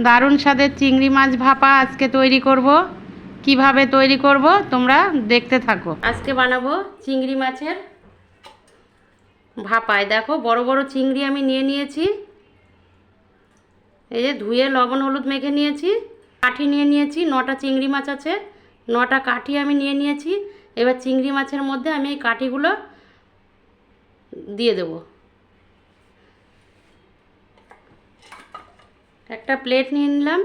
দারুণ স্বাদের চিংড়ি মাছ ভাপা আজকে তৈরি করব। কিভাবে তৈরি করব তোমরা দেখতে থাকো। আজকে বানাবো চিংড়ি মাছের ভাপায়। দেখো বড় বড় চিংড়ি আমি নিয়ে নিয়েছি, এই যে ধুয়ে লবণ হলুদ মেখে নিয়েছি। কাঠি নিয়ে নিয়েছি, 9টা চিংড়ি মাছ আছে, 9টা কাঠি আমি নিয়ে নিয়েছি। এবার চিংড়ি মাছের মধ্যে আমি এই কাঠিগুলো দিয়ে দেব। একটা প্লেট নিয়ে নিলাম,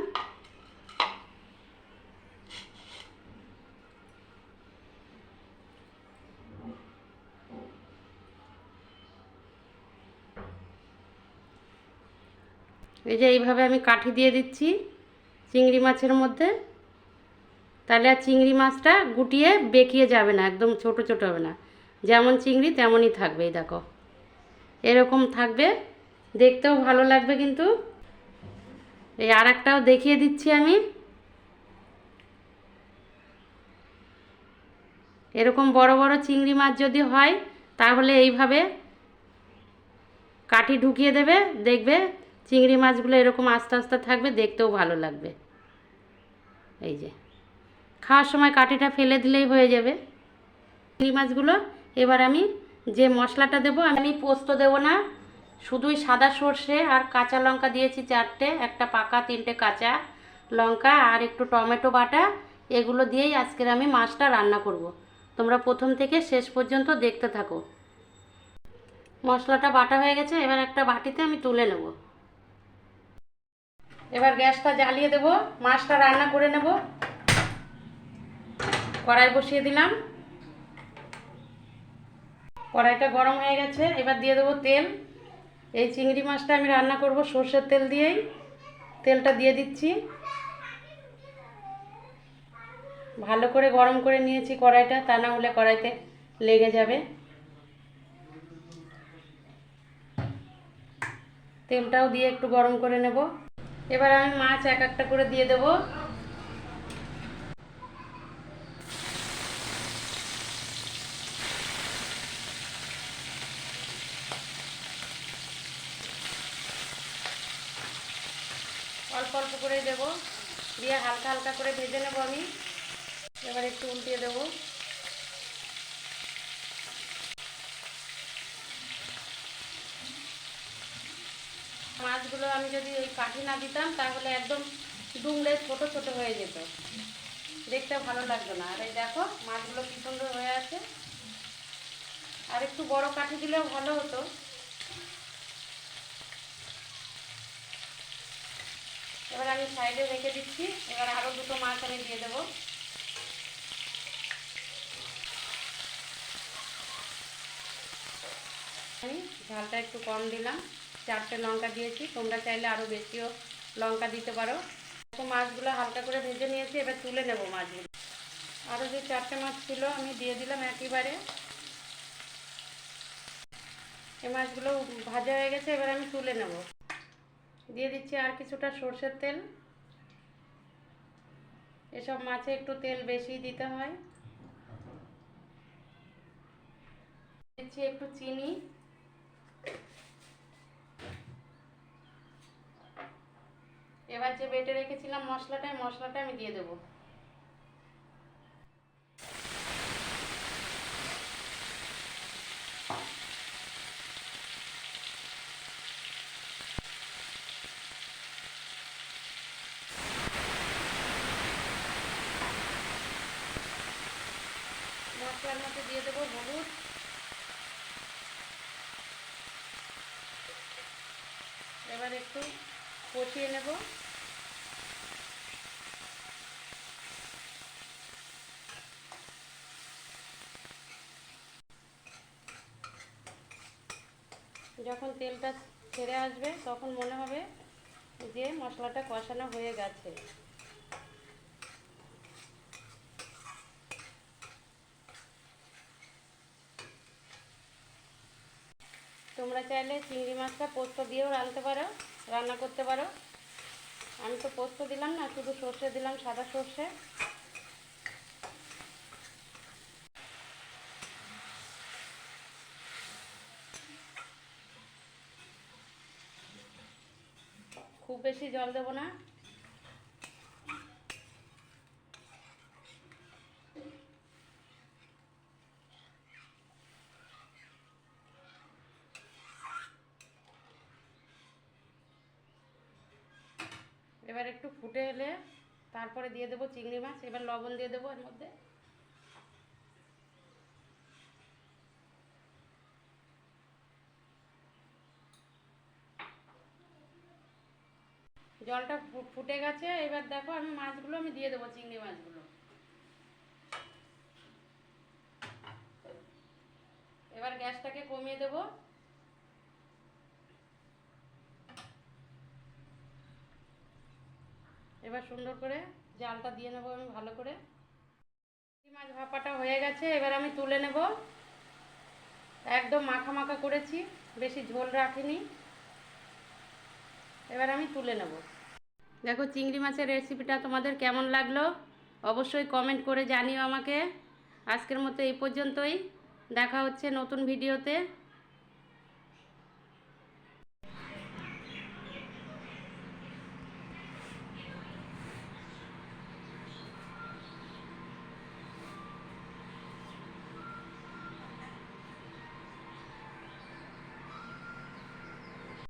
এই যে এইভাবে আমি কাঠি দিয়ে দিচ্ছি চিংড়ি মাছের মধ্যে। তাহলে আর চিংড়ি মাছটা গুটিয়ে বেঁকিয়ে যাবে না, একদম ছোট ছোট হবে না, যেমন চিংড়ি তেমনই থাকবে। এই দেখো এরকম থাকবে, দেখতেও ভালো লাগবে কিন্তু। এই আর একটাও দেখিয়ে দিচ্ছি আমি। এরকম বড় বড় চিংড়ি মাছ যদি হয় তাহলে এইভাবে কাঠি ঢুকিয়ে দেবে, দেখবে চিংড়ি মাছগুলো এরকম আস্তে আস্তে থাকবে, দেখতেও ভালো লাগবে। এই যে খাওয়ার সময় কাঠিটা ফেলে দিলেই হয়ে যাবে চিংড়ি মাছগুলো। এবার আমি যে মশলাটা দেবো, আমি পোস্ত দেবো না, শুধুই সাদা সর্ষে আর কাঁচা লঙ্কা দিয়েছি 4টে, একটা পাকা 3টে কাঁচা লঙ্কা আর একটু টমেটো বাটা। এগুলো দিয়েই আজকের আমি মাছটা রান্না করব। তোমরা প্রথম থেকে শেষ পর্যন্ত দেখতে থাকো। মশলাটা বাটা হয়ে গেছে, এবার একটা বাটিতে আমি তুলে নেব। এবার গ্যাসটা জ্বালিয়ে দেব, মাছটা রান্না করে নেব। কড়াই বসিয়ে দিলাম, কড়াইটা গরম হয়ে গেছে, এবার দিয়ে দেবো তেল। এই চিংড়ি মাছটা আমি রান্না করব সর্ষের তেল দিয়েই, তেলটা দিয়ে দিচ্ছি। ভালো করে গরম করে নিয়েছি কড়াইটা, তা না হলে কড়াইতে লেগে যাবে। তেলটাও দিয়ে একটু গরম করে নেব। এবার আমি মাছ এক একটা করে দিয়ে দেব। অল্প অল্প করে দেবো, দিয়ে হালকা হালকা করে ভেজে নেব আমি। এবার একটু উল্টিয়ে দেব। মাছগুলো আমি যদি ওই কাঠি না দিতাম তাহলে একদম ডুমড়ে ছোট ছোট হয়ে যেত, দেখতে ভালো লাগতো না। আর এই দেখো মাছগুলো কি সুন্দর হয়ে আছে। আর একটু বড় কাঠি দিলেও ভালো হতো। এবার আমি সাইডে রেখে দিচ্ছি। এবার আরও দুটো মাছ আমি দিয়ে দেবো। আমি ঝালটা একটু কম দিলাম, 4টে লঙ্কা দিয়েছি, তোমরা চাইলে আরও বেশিও লঙ্কা দিতে পারো। তো মাছগুলো হালকা করে ভেজে নিয়েছি, এবার তুলে নেব মাছগুলো। আরও যে 4টে মাছ ছিল আমি দিয়ে দিলাম একেবারে। এই মাছগুলো ভাজা হয়ে গেছে, এবার আমি তুলে নেব। দিয়ে দিচ্ছি আর কিছুটা সর্ষের তেল। এসব মাছে একটু তেল বেশি দিতে হয়। দিচ্ছি একটু চিনি। এবার যে বেটে রেখেছিলাম মশলাটা আমি দিয়ে দেবো। মশলার মধ্যে দিয়ে দেবো হলুদ, এবার একটু কষিয়ে নেব। যখন তেলটা ছেড়ে আসবে তখন মনে হবে যে মশলাটা কষানো হয়ে গেছে। তোমরা চাইলে চিংড়ি মাছটা পোস্ত দিয়েও রান্না করতে পারো। আমি তো পোস্ত দিলাম না, শুধু সর্ষে দিলাম, সাদা সর্ষে। খুব বেশি জল দেবো না, এবার একটু ফুটে এলে তারপরে দিয়ে দেবো চিংড়ি মাছ। এবার লবণ দিয়ে দেবো এর মধ্যে। জলটা ফুটে গেছে। এবার দেখো আমি মাছগুলো দিয়ে দেবো, চিংড়ি মাছগুলো। এবার গ্যাসটাকে কমিয়ে দেবো। এবার সুন্দর করে জালটা দিয়ে নেবো আমি ভালো করে। চিংড়ি মাছ ভাপাটা হয়ে গেছে, এবার আমি তুলে নেব। একদম মাখা মাখা করেছি, বেশি ঝোল রাখিনি। এবার আমি তুলে নেব। দেখো চিংড়ি মাছের রেসিপিটা তোমাদের কেমন লাগলো অবশ্যই কমেন্ট করে জানিও আমাকে। আজকের মতো এই পর্যন্তই, দেখা হচ্ছে নতুন ভিডিওতে।